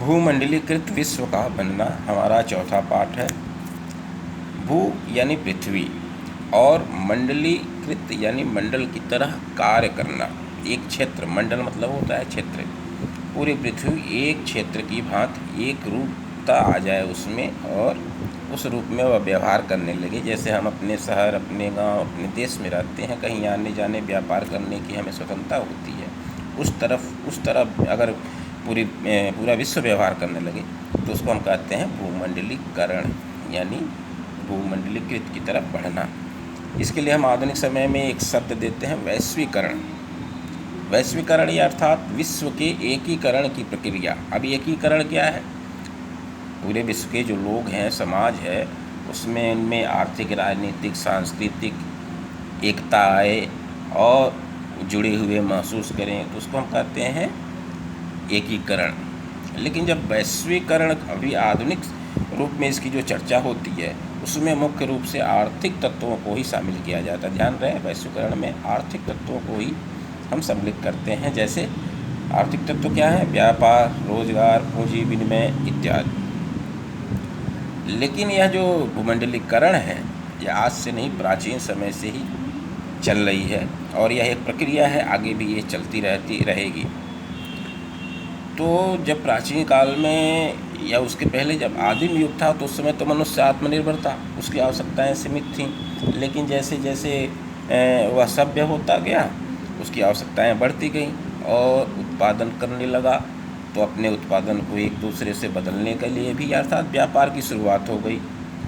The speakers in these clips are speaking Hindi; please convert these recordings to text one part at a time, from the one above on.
भूमंडलीकृत विश्व का बनना हमारा चौथा पाठ है। भू यानी पृथ्वी और मंडलीकृत यानी मंडल की तरह कार्य करना। एक क्षेत्र, मंडल मतलब होता है क्षेत्र, पूरी पृथ्वी एक क्षेत्र की भांति एक रूपता आ जाए उसमें और उस रूप में वह व्यवहार करने लगे। जैसे हम अपने शहर, अपने गांव, अपने देश में रहते हैं, कहीं आने जाने व्यापार करने की हमें स्वतंत्रता होती है, उस तरह अगर पूरा विश्व व्यवहार करने लगे तो उसको हम कहते हैं भूमंडलीकरण यानी भूमंडलीकृत की तरफ बढ़ना। इसके लिए हम आधुनिक समय में एक शब्द देते हैं वैश्वीकरण। वैश्वीकरण या अर्थात विश्व के एकीकरण की प्रक्रिया। अब एकीकरण क्या है? पूरे विश्व के जो लोग हैं, समाज है, उसमें इनमें आर्थिक, राजनीतिक, सांस्कृतिक एकता आए और जुड़े हुए महसूस करें तो उसको हम कहते हैं एकीकरण। लेकिन जब वैश्वीकरण अभी आधुनिक रूप में इसकी जो चर्चा होती है उसमें मुख्य रूप से आर्थिक तत्वों को ही शामिल किया जाता है। ध्यान रहे, वैश्वीकरण में आर्थिक तत्वों को ही हम सम्मिलित करते हैं। जैसे आर्थिक तत्व क्या है? व्यापार, रोजगार, पूंजी विनिमय इत्यादि। लेकिन यह जो भूमंडलीकरण है यह आज से नहीं, प्राचीन समय से ही चल रही है और यह एक प्रक्रिया है, आगे भी ये चलती रहती रहेगी। तो जब प्राचीन काल में या उसके पहले जब आदिम युग था तो उस समय तो मनुष्य आत्मनिर्भर था, उसकी आवश्यकताएं सीमित थीं। लेकिन जैसे जैसे वह सभ्य होता गया उसकी आवश्यकताएं बढ़ती गईं और उत्पादन करने लगा, तो अपने उत्पादन को एक दूसरे से बदलने के लिए भी अर्थात व्यापार की शुरुआत हो गई।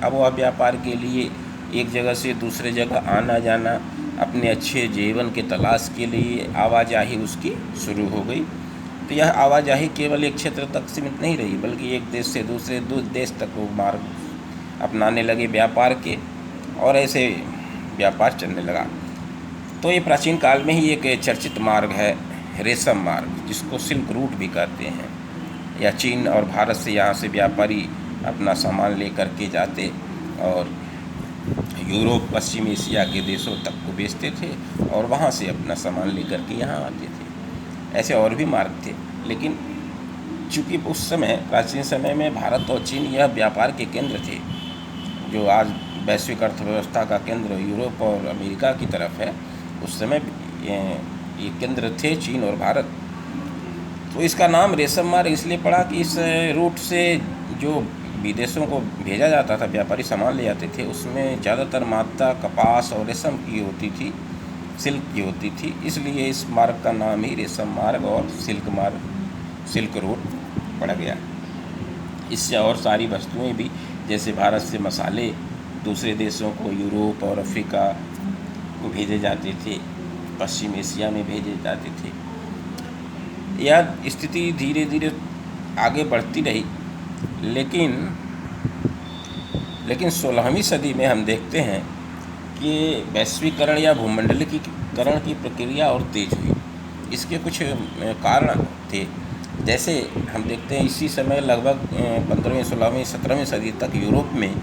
अब वह व्यापार के लिए एक जगह से दूसरे जगह आना जाना, अपने अच्छे जीवन के तलाश के लिए आवाजाही उसकी शुरू हो गई। तो यह आवाजाही केवल एक क्षेत्र तक सीमित नहीं रही, बल्कि एक देश से दूसरे देश तक वो मार्ग अपनाने लगे व्यापार के, और ऐसे व्यापार चलने लगा। तो ये प्राचीन काल में ही एक चर्चित मार्ग है, रेशम मार्ग, जिसको सिल्क रूट भी कहते हैं। या चीन और भारत से यहाँ से व्यापारी अपना सामान लेकर के जाते और यूरोप, पश्चिम एशिया के देशों तक को बेचते थे और वहाँ से अपना सामान लेकर के यहाँ आते थे। ऐसे और भी मार्ग थे, लेकिन चूँकि उस समय प्राचीन समय में भारत और चीन यह व्यापार के केंद्र थे। जो आज वैश्विक अर्थव्यवस्था का केंद्र यूरोप और अमेरिका की तरफ है, उस समय ये केंद्र थे चीन और भारत। तो इसका नाम रेशम मार्ग इसलिए पड़ा कि इस रूट से जो विदेशों को भेजा जाता था, व्यापारी सामान ले जाते थे, उसमें ज़्यादातर मात्रा कपास और रेशम की होती थी, सिल्क की होती थी। इसलिए इस मार्ग का नाम ही रेशम मार्ग और सिल्क रूट पड़ गया। इससे और सारी वस्तुएं भी, जैसे भारत से मसाले दूसरे देशों को, यूरोप और अफ्रीका को भेजे जाते थे, पश्चिम एशिया में भेजे जाते थे। यह स्थिति धीरे धीरे आगे बढ़ती रही, लेकिन 16वीं सदी में हम देखते हैं कि वैश्वीकरण या भूमंडलीकरण की प्रक्रिया और तेज हुई। इसके कुछ कारण थे। जैसे हम देखते हैं इसी समय लगभग 15वीं, 16वीं, 17वीं सदी तक यूरोप में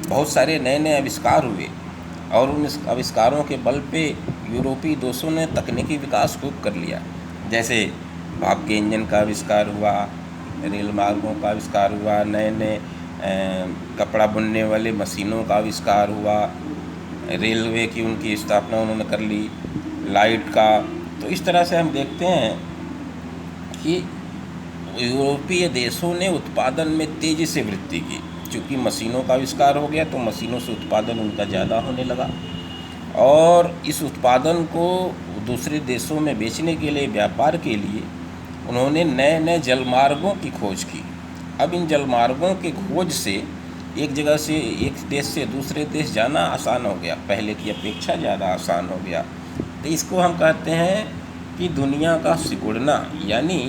बहुत सारे नए नए आविष्कार हुए और उन आविष्कारों के बल पे यूरोपीय देशों ने तकनीकी विकास खूब कर लिया। जैसे भाप के इंजन का आविष्कार हुआ, रेल मार्गों का आविष्कार हुआ, नए नए कपड़ा बुनने वाले मशीनों का आविष्कार हुआ, रेलवे की उनकी स्थापना उन्होंने कर ली, लाइट का। तो इस तरह से हम देखते हैं कि यूरोपीय देशों ने उत्पादन में तेज़ी से वृद्धि की। चूँकि मशीनों का आविष्कार हो गया तो मशीनों से उत्पादन उनका ज़्यादा होने लगा और इस उत्पादन को दूसरे देशों में बेचने के लिए, व्यापार के लिए उन्होंने नए नए जलमार्गों की खोज की। अब इन जलमार्गों की खोज से एक जगह से, एक देश से दूसरे देश जाना आसान हो गया, पहले की अपेक्षा ज़्यादा आसान हो गया। तो इसको हम कहते हैं कि दुनिया का सिकुड़ना, यानी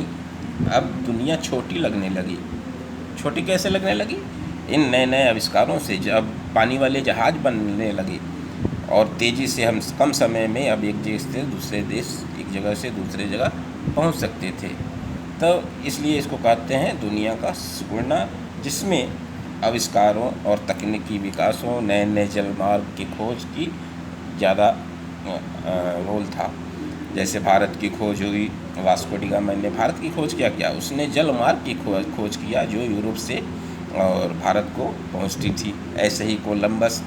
अब दुनिया छोटी लगने लगी। छोटी कैसे लगने लगी? इन नए नए आविष्कारों से। जब पानी वाले जहाज़ बनने लगे और तेज़ी से हम कम समय में अब एक देश से दूसरे देश, एक जगह से दूसरे जगह पहुंच सकते थे। तो इसलिए इसको कहते हैं दुनिया का सिकुड़ना, जिसमें आविष्कारों और तकनीकी विकासों, नए नए जलमार्ग की खोज की ज़्यादा रोल था। जैसे भारत की खोज हुई वास्को डी गामा ने भारत की खोज क्या किया? उसने जल मार्ग की खोज किया जो यूरोप से और भारत को पहुंचती थी। ऐसे ही कोलंबस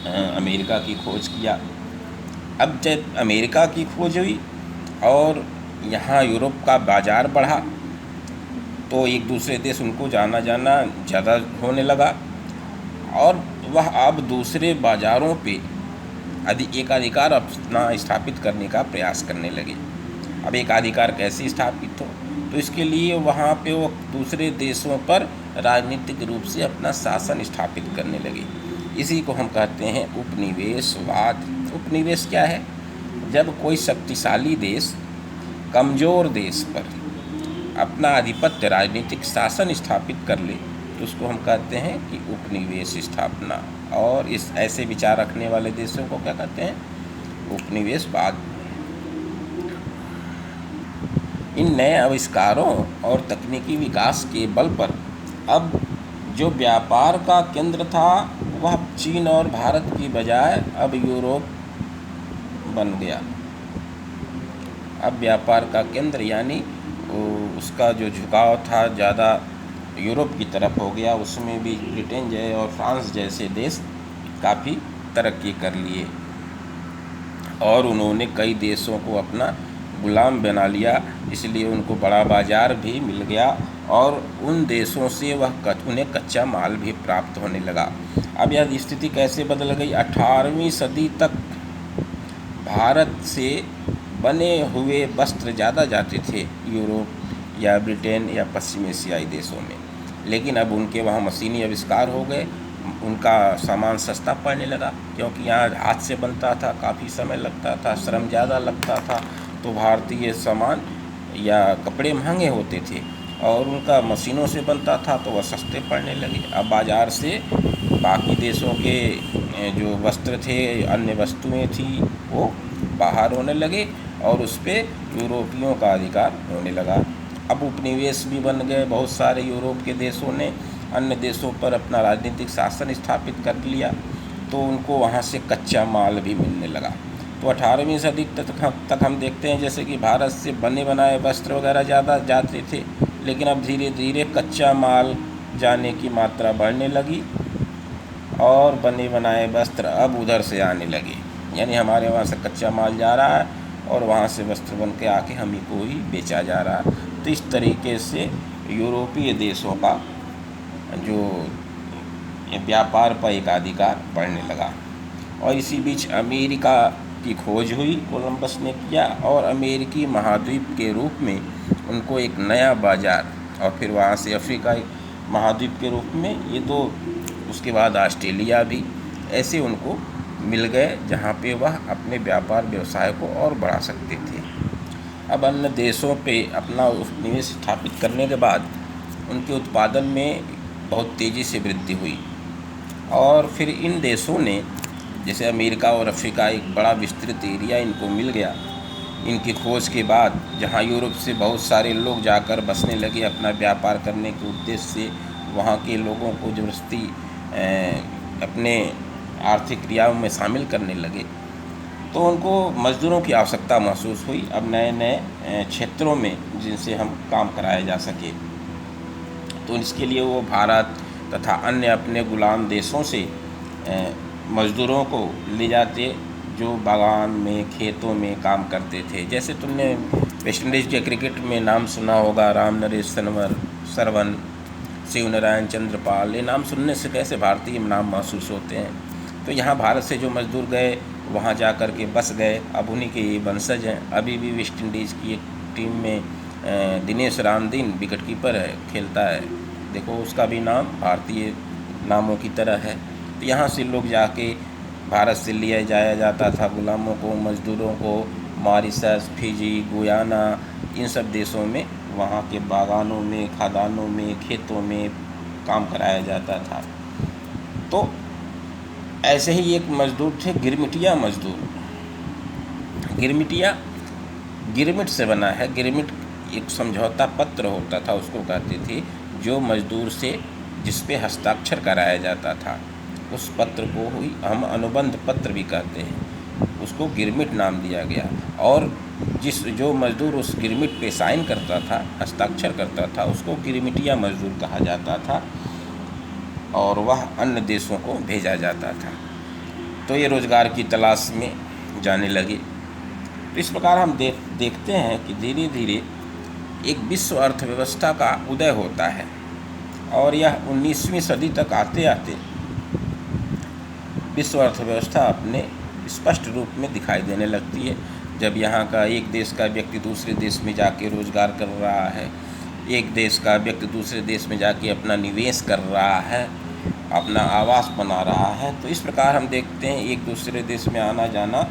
अमेरिका की खोज किया। अब जब अमेरिका की खोज हुई और यहाँ यूरोप का बाज़ार बढ़ा तो एक दूसरे देश उनको जाना ज़्यादा होने लगा और वह अब दूसरे बाज़ारों पे एकाधिकार अपना स्थापित करने का प्रयास करने लगे। अब एकाधिकार कैसे स्थापित हो? तो इसके लिए वहाँ पे वो दूसरे देशों पर राजनीतिक रूप से अपना शासन स्थापित करने लगे। इसी को हम कहते हैं उपनिवेशवाद। उपनिवेश क्या है? जब कोई शक्तिशाली देश कमज़ोर देश पर अपना आधिपत्य राजनीतिक शासन स्थापित कर ले तो उसको हम कहते हैं कि उपनिवेश स्थापना। और इस ऐसे विचार रखने वाले देशों को क्या कहते हैं? उपनिवेशवाद। इन नए आविष्कारों और तकनीकी विकास के बल पर अब जो व्यापार का केंद्र था वह चीन और भारत की बजाय अब यूरोप बन गया। अब व्यापार का केंद्र यानी उसका जो झुकाव था ज़्यादा यूरोप की तरफ हो गया। उसमें भी ब्रिटेन और फ्रांस जैसे देश काफ़ी तरक्की कर लिए और उन्होंने कई देशों को अपना गुलाम बना लिया, इसलिए उनको बड़ा बाज़ार भी मिल गया और उन देशों से उन्हें कच्चा माल भी प्राप्त होने लगा। अब यह स्थिति कैसे बदल गई? 18वीं सदी तक भारत से बने हुए वस्त्र ज़्यादा जाते थे यूरोप या ब्रिटेन या पश्चिम एशियाई देशों में, लेकिन अब उनके वहाँ मशीनी आविष्कार हो गए, उनका सामान सस्ता पड़ने लगा क्योंकि यहाँ हाथ से बनता था, काफ़ी समय लगता था, श्रम ज़्यादा लगता था, तो भारतीय सामान या कपड़े महंगे होते थे और उनका मशीनों से बनता था तो वह सस्ते पड़ने लगे। अब बाज़ार से बाकी देशों के जो वस्त्र थे, अन्य वस्तुएं थी, वो बाहर होने लगे और उस पर यूरोपियों का अधिकार होने लगा। अब उपनिवेश भी बन गए। बहुत सारे यूरोप के देशों ने अन्य देशों पर अपना राजनीतिक शासन स्थापित कर लिया तो उनको वहाँ से कच्चा माल भी मिलने लगा। तो 18वीं सदी तक हम देखते हैं जैसे कि भारत से बने बनाए वस्त्र वगैरह ज़्यादा जाते थे, लेकिन अब धीरे धीरे कच्चा माल जाने की मात्रा बढ़ने लगी और बने बनाए वस्त्र अब उधर से आने लगे, यानी हमारे वहाँ से कच्चा माल जा रहा है और वहाँ से वस्त्र बन के आके हम ही को ही बेचा जा रहा है। तो इस तरीके से यूरोपीय देशों का जो व्यापार पर एकाधिकार बढ़ने लगा। और इसी बीच अमेरिका की खोज हुई, कोलंबस ने किया और अमेरिकी महाद्वीप के रूप में उनको एक नया बाज़ार, और फिर वहाँ से अफ्रीका एक महाद्वीप के रूप में, ये तो उसके बाद ऑस्ट्रेलिया भी, ऐसे उनको मिल गए जहाँ पे वह अपने व्यापार व्यवसाय को और बढ़ा सकते थे। अब अन्य देशों पे अपना उपनिवेश स्थापित करने के बाद उनके उत्पादन में बहुत तेज़ी से वृद्धि हुई और फिर इन देशों ने, जैसे अमेरिका और अफ्रीका, एक बड़ा विस्तृत एरिया इनको मिल गया इनकी खोज के बाद, जहाँ यूरोप से बहुत सारे लोग जाकर बसने लगे अपना व्यापार करने के उद्देश्य से। वहाँ के लोगों को ज़बरदस्ती अपने आर्थिक क्रियाओं में शामिल करने लगे तो उनको मज़दूरों की आवश्यकता महसूस हुई। अब नए नए क्षेत्रों में जिनसे हम काम कराया जा सके, तो इसके लिए वो भारत तथा अन्य अपने गुलाम देशों से मज़दूरों को ले जाते जो बागान में, खेतों में काम करते थे। जैसे तुमने वेस्ट इंडीज़ के क्रिकेट में नाम सुना होगा, राम नरेश सरवन, शिव नारायण चंद्रपाल, ये नाम सुनने से कैसे भारतीय नाम महसूस होते हैं। तो यहाँ भारत से जो मज़दूर गए वहाँ जा कर के बस गए, अब उन्हीं के ये वंशज हैं। अभी भी वेस्ट इंडीज़ की एक टीम में दिनेश रामदीन विकेट कीपर है, खेलता है, देखो उसका भी नाम भारतीय नामों की तरह है। तो यहाँ से लोग जाके भारत से लिया जाया जाता था गुलामों को, मज़दूरों को, मॉरिशस, फिजी, गुयाना, इन सब देशों में वहाँ के बागानों में, खदानों में, खेतों में काम कराया जाता था। तो ऐसे ही एक मज़दूर थे गिरमिटिया मज़दूर। गिरमिट से बना है। गिरमिट एक समझौता पत्र होता था, उसको कहते थे, जो मज़दूर से जिस पे हस्ताक्षर कराया जाता था उस पत्र को ही हम अनुबंध पत्र भी कहते हैं, उसको गिरमिट नाम दिया गया। और जो मज़दूर उस गिरमिट पे साइन करता था, हस्ताक्षर करता था, उसको गिरमिटिया मज़दूर कहा जाता था और वह अन्य देशों को भेजा जाता था। तो ये रोज़गार की तलाश में जाने लगे। तो इस प्रकार हम देखते हैं कि धीरे धीरे एक विश्व अर्थव्यवस्था का उदय होता है और यह 19वीं सदी तक आते आते विश्व अर्थव्यवस्था अपने स्पष्ट रूप में दिखाई देने लगती है। जब यहाँ का एक देश का व्यक्ति दूसरे देश में जाके रोज़गार कर रहा है, एक देश का व्यक्ति दूसरे देश में जाके अपना निवेश कर रहा है, अपना आवास बना रहा है, तो इस प्रकार हम देखते हैं एक दूसरे देश में आना जाना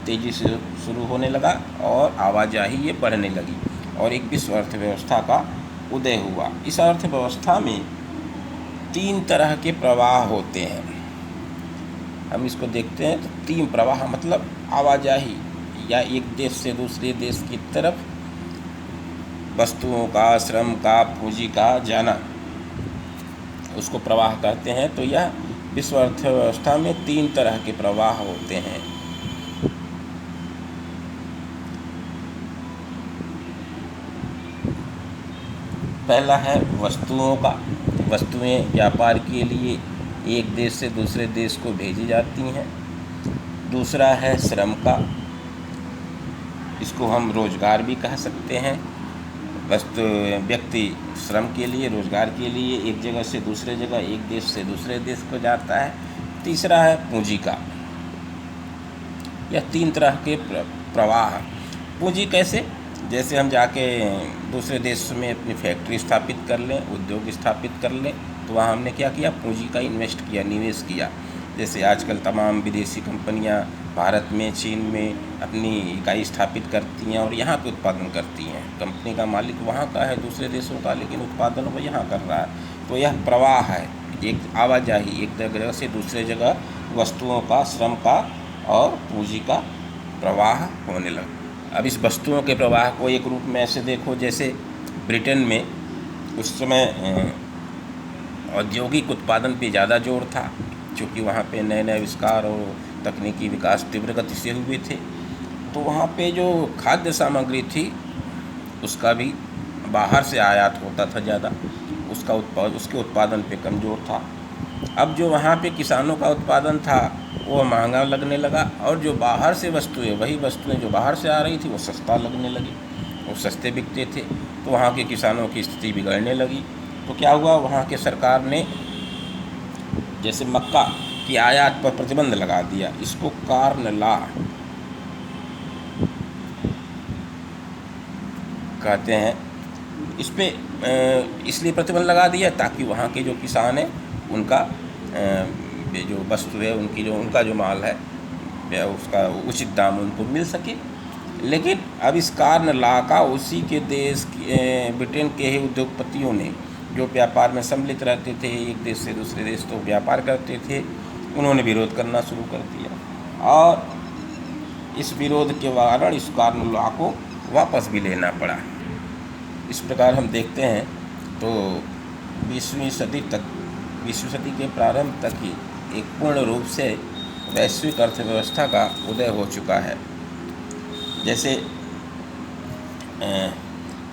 तेज़ी से शुरू होने लगा और आवाजाही ये बढ़ने लगी और एक विश्व अर्थव्यवस्था का उदय हुआ। इस अर्थव्यवस्था में 3 तरह के प्रवाह होते हैं। हम इसको देखते हैं तो 3 प्रवाह मतलब आवाजाही या एक देश से दूसरे देश की तरफ वस्तुओं का, श्रम का, पूंजी का जाना, उसको प्रवाह कहते हैं। तो यह विश्व अर्थव्यवस्था में 3 तरह के प्रवाह होते हैं। पहला है वस्तुओं का। वस्तुएं व्यापार के लिए एक देश से दूसरे देश को भेजी जाती हैं। दूसरा है श्रम का, इसको हम रोज़गार भी कह सकते हैं। व्यक्ति श्रम के लिए, रोज़गार के लिए एक जगह से दूसरे जगह, एक देश से दूसरे देश को जाता है। तीसरा है पूंजी का। यह 3 तरह के प्रवाह। पूंजी कैसे? जैसे हम जाके दूसरे देश में अपनी फैक्ट्री स्थापित कर लें, उद्योग स्थापित कर लें, तो वहाँ हमने क्या किया? पूंजी का इन्वेस्ट किया, निवेश किया। जैसे आजकल तमाम विदेशी कंपनियाँ भारत में, चीन में अपनी इकाई स्थापित करती हैं और यहाँ पे उत्पादन करती हैं। कंपनी का मालिक वहाँ का है, दूसरे देशों का, लेकिन उत्पादन वो यहाँ कर रहा है। तो यह प्रवाह है, एक आवाजाही, एक जगह से दूसरे जगह वस्तुओं का, श्रम का और पूंजी का प्रवाह होने लगा। अब इस वस्तुओं के प्रवाह को एक रूप में ऐसे देखो, जैसे ब्रिटेन में उस समय औद्योगिक उत्पादन पे ज़्यादा जोर था, क्योंकि वहाँ पे नए नए आविष्कार और तकनीकी विकास तीव्र गति से हुए थे। तो वहाँ पे जो खाद्य सामग्री थी उसका भी बाहर से आयात होता था ज़्यादा, उसके उत्पादन पे कमज़ोर था। अब जो वहाँ पे किसानों का उत्पादन था वो महंगा लगने लगा और जो बाहर से वस्तुएं, वही वस्तुएं जो बाहर से आ रही थी वो सस्ता लगने लगी, वो सस्ते बिकते थे। तो वहाँ के किसानों की स्थिति बिगड़ने लगी। तो क्या हुआ, वहाँ के सरकार ने जैसे मक्का की आयात पर प्रतिबंध लगा दिया। इसको कार्न लॉ कहते हैं। इस पे इसलिए प्रतिबंध लगा दिया ताकि वहाँ के जो किसान हैं उनका जो वस्तु है, उनका जो माल है उसका उचित दाम उनको मिल सके। लेकिन अब इस कार्न लॉ का उसी के देश ब्रिटेन के ही उद्योगपतियों ने, जो व्यापार में सम्मिलित रहते थे, एक देश से दूसरे देश तो व्यापार करते थे, उन्होंने विरोध करना शुरू कर दिया और इस विरोध के कारण इस कार्न लॉ को वापस भी लेना पड़ा। इस प्रकार हम देखते हैं तो 20वीं सदी के प्रारंभ तक ही एक पूर्ण रूप से वैश्विक अर्थव्यवस्था का उदय हो चुका है। जैसे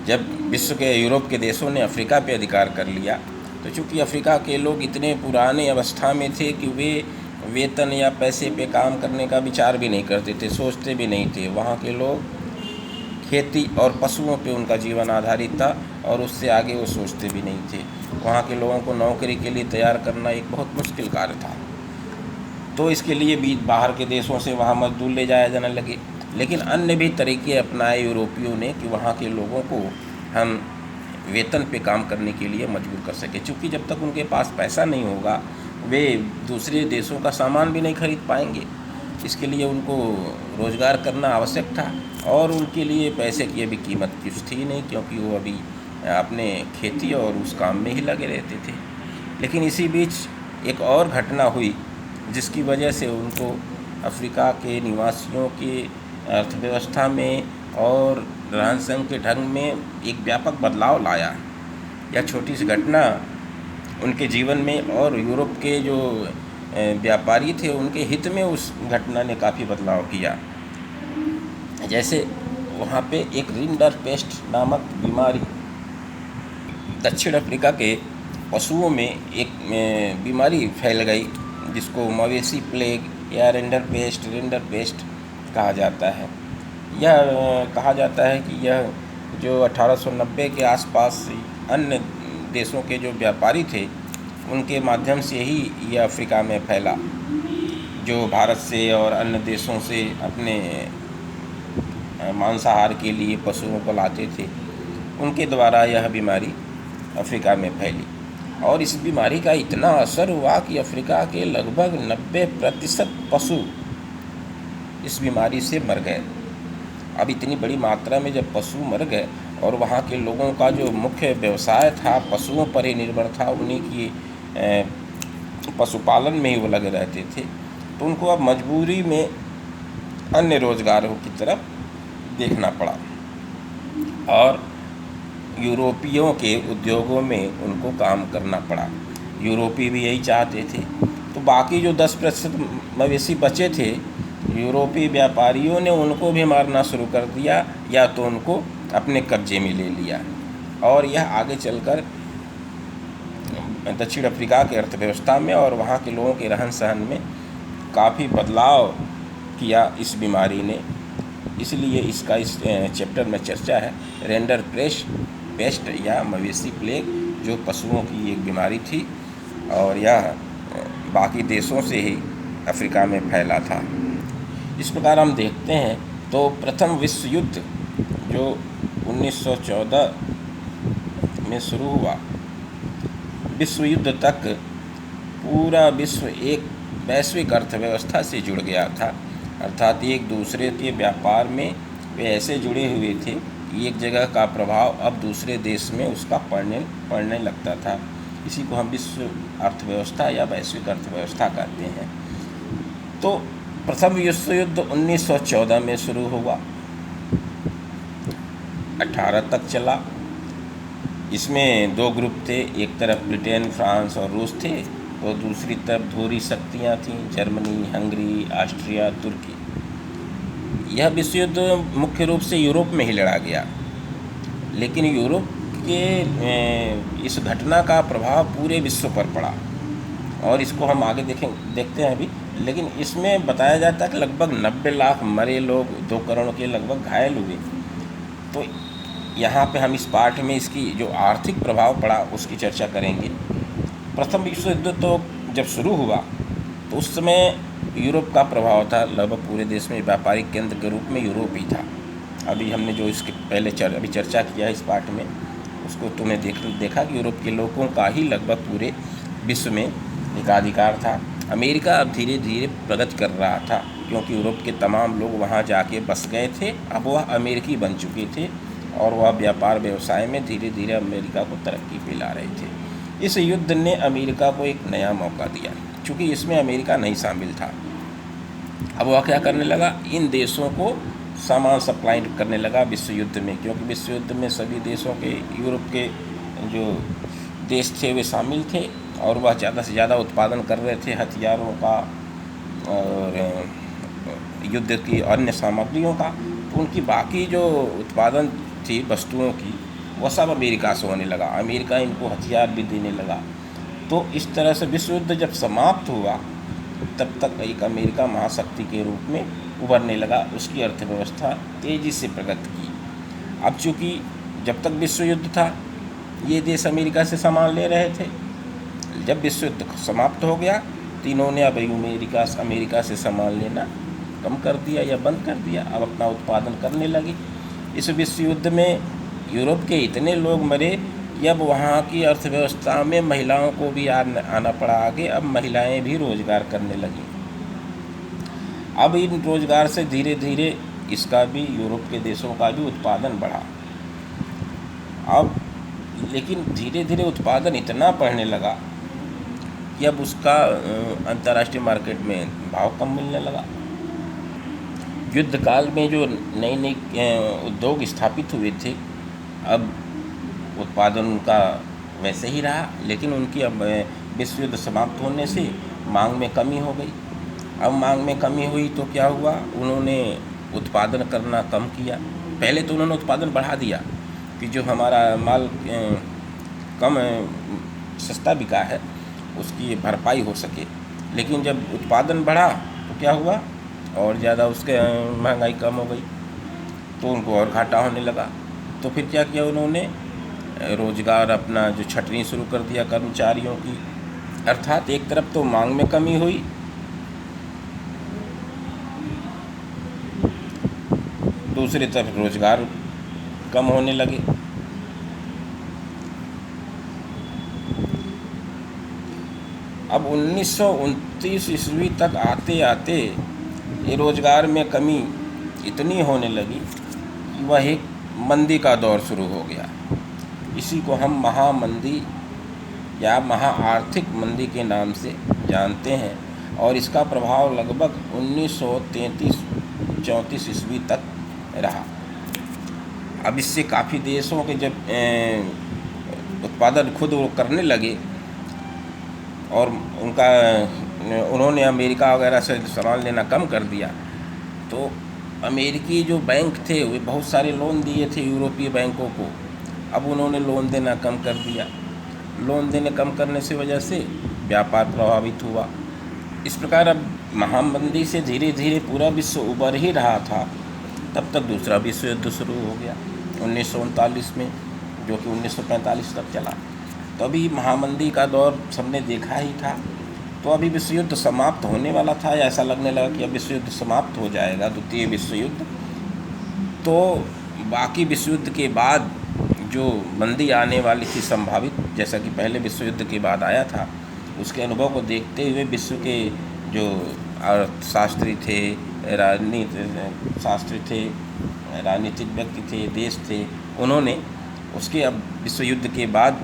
जब विश्व के यूरोप के देशों ने अफ्रीका पे अधिकार कर लिया, तो चूँकि अफ्रीका के लोग इतने पुराने अवस्था में थे कि वे वेतन या पैसे पे काम करने का विचार भी नहीं करते थे, सोचते भी नहीं थे। वहाँ के लोग खेती और पशुओं पे उनका जीवन आधारित था और उससे आगे वो सोचते भी नहीं थे। वहाँ के लोगों को नौकरी के लिए तैयार करना एक बहुत मुश्किल कार्य था। तो इसके लिए भी बाहर के देशों से वहाँ मजदूर ले जाए जाने लगे। लेकिन अन्य भी तरीके अपनाए यूरोपियों ने कि वहाँ के लोगों को हम वेतन पे काम करने के लिए मजबूर कर सके। चूँकि जब तक उनके पास पैसा नहीं होगा वे दूसरे देशों का सामान भी नहीं खरीद पाएंगे। इसके लिए उनको रोज़गार करना आवश्यक था और उनके लिए पैसे की अभी कीमत कुछ थी नहीं, क्योंकि वो अभी अपने खेती और उस काम में ही लगे रहते थे। लेकिन इसी बीच एक और घटना हुई जिसकी वजह से उनको अफ्रीका के निवासियों की अर्थव्यवस्था में और रहन सहन के ढंग में एक व्यापक बदलाव लाया। यह छोटी सी घटना उनके जीवन में और यूरोप के जो व्यापारी थे उनके हित में उस घटना ने काफ़ी बदलाव किया। जैसे वहाँ पे एक रिंडर पेस्ट नामक बीमारी दक्षिण अफ्रीका के पशुओं में एक बीमारी फैल गई, जिसको मवेशी प्लेग या रिंडर पेस्ट कहा जाता है। यह कहा जाता है कि यह जो 1890 के आसपास अन्य देशों के जो व्यापारी थे उनके माध्यम से ही यह अफ्रीका में फैला, जो भारत से और अन्य देशों से अपने मांसाहार के लिए पशुओं को लाते थे, उनके द्वारा यह बीमारी अफ्रीका में फैली। और इस बीमारी का इतना असर हुआ कि अफ्रीका के लगभग 90% पशु इस बीमारी से मर गए। अब इतनी बड़ी मात्रा में जब पशु मर गए और वहाँ के लोगों का जो मुख्य व्यवसाय था पशुओं पर ही निर्भर था, उन्हीं की पशुपालन में ही वो लगे रहते थे, तो उनको अब मजबूरी में अन्य रोजगारों की तरफ देखना पड़ा और यूरोपियों के उद्योगों में उनको काम करना पड़ा। यूरोपी भी यही चाहते थे। तो बाकी जो 10% मवेशी बचे थे, यूरोपी व्यापारियों ने उनको भी मारना शुरू कर दिया या तो उनको अपने कब्जे में ले लिया। और यह आगे चलकर दक्षिण अफ्रीका की अर्थव्यवस्था में और वहाँ के लोगों के रहन सहन में काफ़ी बदलाव किया इस बीमारी ने। इसलिए इसका इस चैप्टर में चर्चा है रेंडर पेस्ट या मवेशी प्लेग, जो पशुओं की एक बीमारी थी और यह बाकी देशों से ही अफ्रीका में फैला था। इस प्रकार हम देखते हैं तो प्रथम विश्व युद्ध जो 1914 में शुरू हुआ, विश्व युद्ध तक पूरा विश्व एक वैश्विक अर्थव्यवस्था से जुड़ गया था। अर्थात एक दूसरे के व्यापार में वे ऐसे जुड़े हुए थे कि एक जगह का प्रभाव अब दूसरे देश में उसका पड़ने लगता था। इसी को हम विश्व अर्थव्यवस्था या वैश्विक अर्थव्यवस्था कहते हैं। तो प्रथम विश्व युद्ध 1914 में शुरू हुआ, 18 तक चला। इसमें दो ग्रुप थे, एक तरफ ब्रिटेन, फ्रांस और रूस थे, तो दूसरी तरफ धुरी शक्तियाँ थीं, जर्मनी, हंगरी, ऑस्ट्रिया, तुर्की। यह विश्व युद्ध मुख्य रूप से यूरोप में ही लड़ा गया, लेकिन यूरोप के इस घटना का प्रभाव पूरे विश्व पर पड़ा और इसको हम आगे देखते हैं अभी। लेकिन इसमें बताया जाता है कि लगभग 90 लाख मरे लोग, 2 करोड़ के लगभग घायल हुए। तो यहाँ पे हम इस पाठ में इसकी जो आर्थिक प्रभाव पड़ा उसकी चर्चा करेंगे। प्रथम विश्व युद्ध तो जब शुरू हुआ तो उस समय यूरोप का प्रभाव था, लगभग पूरे देश में व्यापारिक केंद्र के रूप में यूरोप ही था। अभी हमने जो इसके पहले अभी चर्चा किया है इस पाठ में, उसको तुमने देखा कि यूरोप के लोगों का ही लगभग पूरे विश्व में एकाधिकार था। अमेरिका अब धीरे धीरे प्रगति कर रहा था, क्योंकि यूरोप के तमाम लोग वहाँ जाके बस गए थे। अब वह अमेरिकी बन चुके थे और वह व्यापार व्यवसाय में धीरे धीरे अमेरिका को तरक्की पे ला रहे थे। इस युद्ध ने अमेरिका को एक नया मौका दिया, चूँकि इसमें अमेरिका नहीं शामिल था। अब वह क्या करने लगा, इन देशों को सामान सप्लाई करने लगा विश्व युद्ध में, क्योंकि विश्व युद्ध में सभी देशों के, यूरोप के जो देश थे वे शामिल थे और वह ज़्यादा से ज़्यादा उत्पादन कर रहे थे हथियारों का और युद्ध की अन्य सामग्रियों का। तो उनकी बाकी जो उत्पादन थी वस्तुओं की, वह सब अमेरिका से होने लगा। अमेरिका इनको हथियार भी देने लगा। तो इस तरह से विश्व युद्ध जब समाप्त हुआ तब तक एक अमेरिका महाशक्ति के रूप में उभरने लगा। उसकी अर्थव्यवस्था तेज़ी से प्रगति की। अब चूँकि जब तक विश्व युद्ध था ये देश अमेरिका से सामान ले रहे थे, जब विश्व युद्ध समाप्त हो गया तो इन्होंने अब अमेरिका से सामान लेना कम कर दिया या बंद कर दिया, अब अपना उत्पादन करने लगे। इस विश्व युद्ध में यूरोप के इतने लोग मरे कि अब वहाँ की अर्थव्यवस्था में महिलाओं को भी आना पड़ा आगे। अब महिलाएं भी रोजगार करने लगी। अब इन रोजगार से धीरे धीरे इसका भी, यूरोप के देशों का भी उत्पादन बढ़ा। अब लेकिन धीरे धीरे उत्पादन इतना बढ़ने लगा कि अब उसका अंतर्राष्ट्रीय मार्केट में भाव कम मिलने लगा। युद्ध काल में जो नई नई उद्योग स्थापित हुए थे, अब उत्पादन उनका वैसे ही रहा, लेकिन उनकी अब विश्व युद्ध समाप्त होने से मांग में कमी हो गई। अब मांग में कमी हुई तो क्या हुआ, उन्होंने उत्पादन करना कम किया पहले तो उन्होंने उत्पादन बढ़ा दिया कि जो हमारा माल कम सस्ता बिका है उसकी भरपाई हो सके, लेकिन जब उत्पादन बढ़ा तो क्या हुआ, और ज़्यादा उसके महंगाई कम हो गई तो उनको और घाटा होने लगा। तो फिर क्या किया उन्होंने, रोज़गार अपना जो छँटनी शुरू कर दिया कर्मचारियों की, अर्थात एक तरफ तो मांग में कमी हुई, दूसरी तरफ रोज़गार कम होने लगे। अब 1929 ईस्वी तक आते आते ये रोज़गार में कमी इतनी होने लगी कि वह एक मंदी का दौर शुरू हो गया। इसी को हम महामंदी या महा आर्थिक मंदी के नाम से जानते हैं, और इसका प्रभाव लगभग 1933-34 ईस्वी तक रहा। अब इससे काफ़ी देशों के जब उत्पादन खुद वो करने लगे और उन्होंने अमेरिका वगैरह से सामान लेना कम कर दिया, तो अमेरिकी जो बैंक थे वे बहुत सारे लोन दिए थे यूरोपीय बैंकों को, अब उन्होंने लोन देना कम कर दिया। लोन देने कम करने से वजह से व्यापार प्रभावित हुआ। इस प्रकार अब महामंदी से धीरे धीरे पूरा विश्व उबर ही रहा था, तब तक दूसरा विश्व युद्ध शुरू हो गया 1939 में, जो कि 1945 तक चला। तो अभी महामंदी का दौर सबने देखा ही था। तो अभी विश्व युद्ध समाप्त होने वाला था, ऐसा लगने लगा कि अब विश्व युद्ध समाप्त हो जाएगा, द्वितीय विश्व युद्ध। तो बाकी विश्व युद्ध के बाद जो मंदी आने वाली थी संभावित, जैसा कि पहले विश्व युद्ध के बाद आया था, उसके अनुभव को देखते हुए विश्व के जो अर्थशास्त्री थे, राजनीतिक व्यक्ति थे, देश थे, उन्होंने उसके अब विश्व युद्ध के बाद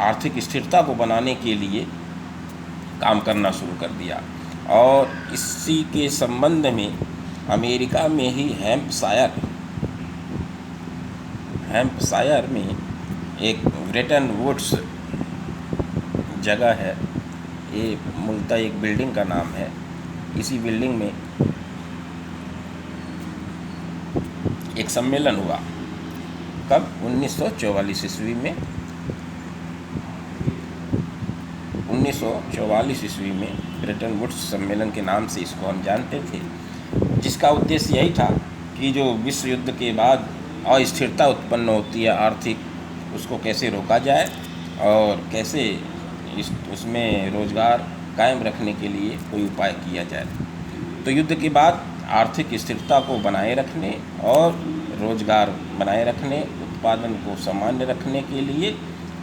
आर्थिक स्थिरता को बनाने के लिए काम करना शुरू कर दिया। और इसी के संबंध में अमेरिका में ही हैम्पशायर में एक ब्रेटन वुड्स जगह है, ये मूलतः एक बिल्डिंग का नाम है। इसी बिल्डिंग में एक सम्मेलन हुआ, कब, 1944 ईस्वी में। 1944 ईस्वी में ब्रेटन वुड्स सम्मेलन के नाम से इसको हम जानते थे, जिसका उद्देश्य यही था कि जो विश्व युद्ध के बाद अस्थिरता उत्पन्न होती है आर्थिक, उसको कैसे रोका जाए और कैसे उसमें रोज़गार कायम रखने के लिए कोई उपाय किया जाए। तो युद्ध के बाद आर्थिक स्थिरता को बनाए रखने और रोज़गार बनाए रखने, उत्पादन को सामान्य रखने के लिए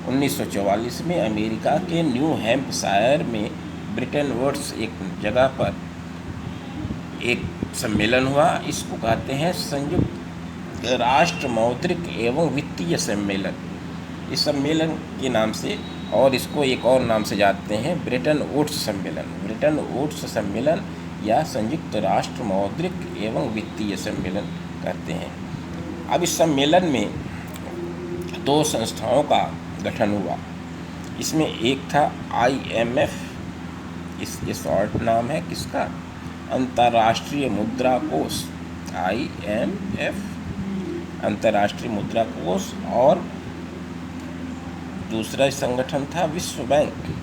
1944 में अमेरिका के न्यू हैम्पशायर में ब्रेटन वुड्स एक जगह पर एक सम्मेलन हुआ। इसको कहते हैं संयुक्त राष्ट्र मौद्रिक एवं वित्तीय सम्मेलन, इस सम्मेलन के नाम से, और इसको एक और नाम से जानते हैं ब्रेटन वुड्स सम्मेलन। ब्रेटन वुड्स सम्मेलन या संयुक्त राष्ट्र मौद्रिक एवं वित्तीय सम्मेलन कहते हैं। अब इस सम्मेलन में दो संस्थाओं का गठन हुआ। इसमें एक था IMF, इसके शॉर्ट नाम है किसका, अंतर्राष्ट्रीय मुद्रा कोष, IMF अंतर्राष्ट्रीय मुद्रा कोष, और दूसरा संगठन था विश्व बैंक।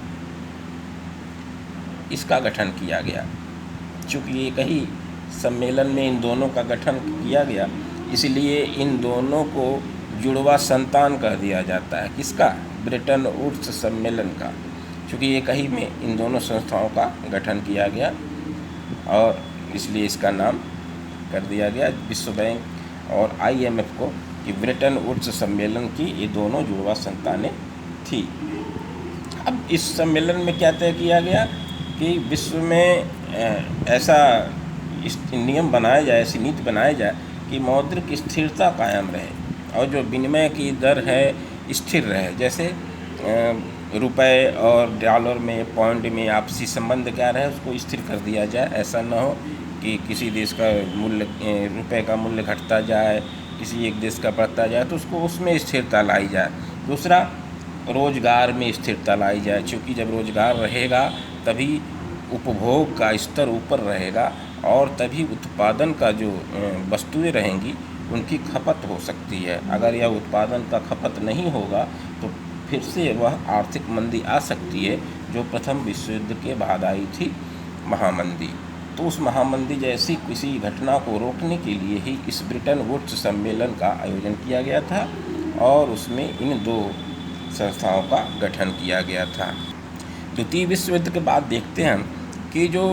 इसका गठन किया गया। चूँकि एक ही सम्मेलन में इन दोनों का गठन किया गया, इसलिए इन दोनों को जुड़वा संतान कह दिया जाता है। किसका, ब्रेटन वुड्स सम्मेलन का, चूँकि एक ही में इन दोनों संस्थाओं का गठन किया गया और इसलिए इसका नाम कर दिया गया विश्व बैंक और IMF को, कि ब्रेटन वुड्स सम्मेलन की ये दोनों जुड़वा संतानें थी। अब इस सम्मेलन में क्या तय किया गया कि विश्व में ऐसा नियम बनाया जाए, ऐसी नीति बनाई जाए कि मौद्रिक स्थिरता कायम रहे और जो विनिमय की दर है स्थिर रहे। जैसे रुपए और डॉलर में, पॉइंट में आपसी संबंध क्या रहे, उसको स्थिर कर दिया जाए। ऐसा न हो कि किसी देश का मूल्य, रुपए का मूल्य घटता जाए, किसी एक देश का बढ़ता जाए, तो उसको उसमें स्थिरता लाई जाए। दूसरा, रोज़गार में स्थिरता लाई जाए, क्योंकि जब रोज़गार रहेगा तभी उपभोग का स्तर ऊपर रहेगा और तभी उत्पादन का जो वस्तुएं रहेंगी उनकी खपत हो सकती है। अगर यह उत्पादन का खपत नहीं होगा तो फिर से वह आर्थिक मंदी आ सकती है, जो प्रथम विश्व युद्ध के बाद आई थी महामंदी। तो उस महामंदी जैसी किसी घटना को रोकने के लिए ही इस ब्रिटेन वुड्स सम्मेलन का आयोजन किया गया था और उसमें इन दो संस्थाओं का गठन किया गया था। द्वितीय विश्व युद्ध के बाद देखते हैं कि जो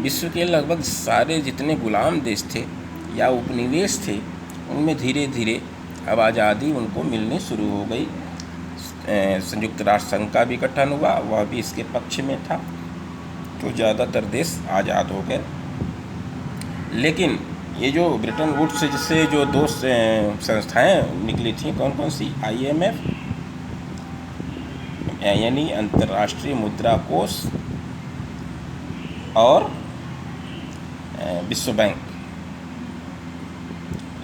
विश्व के लगभग सारे जितने गुलाम देश थे या उपनिवेश थे, उनमें धीरे धीरे अब आज़ादी उनको मिलनी शुरू हो गई। संयुक्त राष्ट्र संघ का भी गठन हुआ, वह भी इसके पक्ष में था, तो ज़्यादातर देश आज़ाद हो गए। लेकिन ये जो ब्रिटेन वुड्स से जो दो संस्थाएं निकली थी, कौन कौन सी, IMF यानी अंतर्राष्ट्रीय मुद्रा कोष और विश्व बैंक,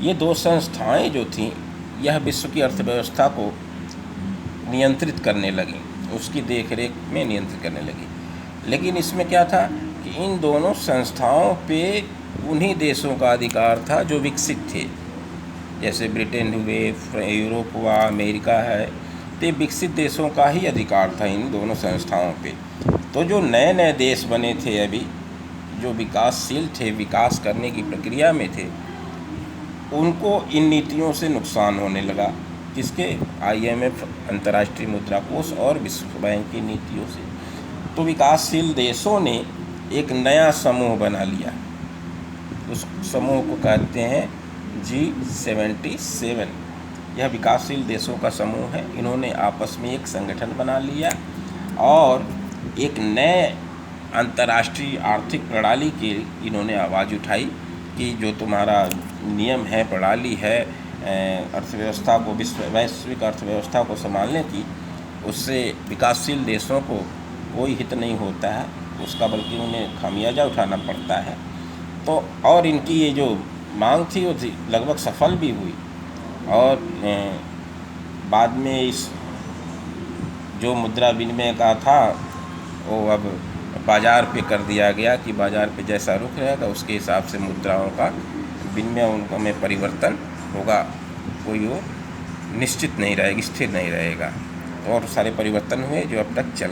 ये दो संस्थाएं जो थीं यह विश्व की अर्थव्यवस्था को नियंत्रित करने लगी, उसकी देखरेख में नियंत्रित करने लगी। लेकिन इसमें क्या था कि इन दोनों संस्थाओं पे उन्हीं देशों का अधिकार था जो विकसित थे, जैसे ब्रिटेन हुए, यूरोप हुआ, अमेरिका है, तो विकसित देशों का ही अधिकार था इन दोनों संस्थाओं पे। तो जो नए नए देश बने थे, अभी जो विकासशील थे, विकास करने की प्रक्रिया में थे, उनको इन नीतियों से नुकसान होने लगा। किसके, IMF अंतर्राष्ट्रीय मुद्रा कोष और विश्व बैंक की नीतियों से। तो विकासशील देशों ने एक नया समूह बना लिया, उस समूह को कहते हैं G77। यह विकासशील देशों का समूह है। इन्होंने आपस में एक संगठन बना लिया और एक नए अंतर्राष्ट्रीय आर्थिक प्रणाली की इन्होंने आवाज़ उठाई कि जो तुम्हारा नियम है, प्रणाली है अर्थव्यवस्था को, वैश्विक अर्थव्यवस्था को संभालने की, उससे विकासशील देशों को कोई हित नहीं होता है उसका, बल्कि उन्हें खामियाजा उठाना पड़ता है। तो और इनकी ये जो मांग थी वो लगभग सफल भी हुई और बाद में इस जो मुद्रा विनिमय का था वो अब बाज़ार पे कर दिया गया कि बाज़ार पे जैसा रुख रहेगा उसके हिसाब से मुद्राओं का विनिमय उनका में परिवर्तन होगा, कोई वो निश्चित नहीं रहेगी, स्थिर नहीं रहेगा। और सारे परिवर्तन हुए जो अब तक चल